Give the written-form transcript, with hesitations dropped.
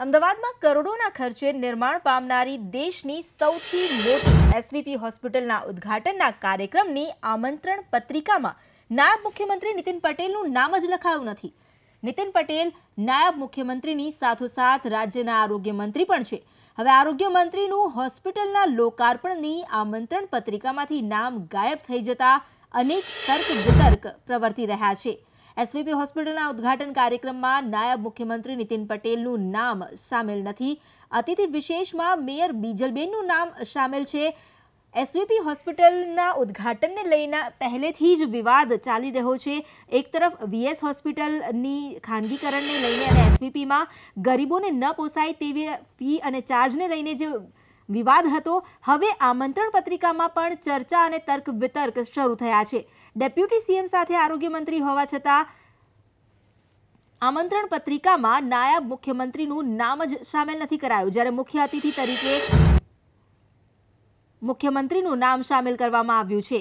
અમદાવાદમાં કરોડોના ખર્ચે નિર્માણ પામનારી દેશની સૌથી મોટી એસવીપી હોસ્પિટલના ઉદ્ઘાટનના કાર્યક્રમની આમંત્રણ પત્રિકામાં નાયબ મુખ્યમંત્રી નીતિન પટેલનું નામ જ લખાયું નથી. નીતિન પટેલ નાયબ મુખ્યમંત્રીની સાથોસાથ રાજ્યના આરોગ્ય મંત્રી પણ છે. હવે આરોગ્ય મંત્રીનું હોસ્પિટલના લોકાર્પણની આમંત્રણ પત્રિકામાંથી નામ ગાયબ થઈ જતા અનેક તર્ક વિતર્ક પ્રવર્તી રહ્યા છે. એસવીપી હોસ્પિટલના ઉદ્ઘાટન કાર્યક્રમમાં નાયબ મુખ્યમંત્રી નીતિન પટેલનું નામ સામેલ નથી. અતિથિ વિશેષમાં મેયર બીજલબેનનું નામ સામેલ છે. એસવીપી હોસ્પિટલના ઉદ્ઘાટનને લઈને પહેલેથી જ વિવાદ ચાલી રહ્યો છે. એક તરફ વીએસ હોસ્પિટલની ખાનગીકરણને લઈને અને એસવીપીમાં ગરીબોને ન પોસાય તેવી ફી અને ચાર્જને લઈને જે વિવાદ હતો, હવે આમંત્રણ પત્રિકામાં પણ ચર્ચા અને તર્ક વિતર્ક શરૂ થયા છે. ડેપ્યુટી સીએમ સાથે આરોગ્ય મંત્રી હોવા છતાં આમંત્રણ પત્રિકામાં નાયબ મુખ્યમંત્રીનું નામ જ સામેલ નથી કરાયું, જ્યારે મુખ્ય અતિથિ તરીકે મુખ્યમંત્રીનું નામ સામેલ કરવામાં આવ્યું છે.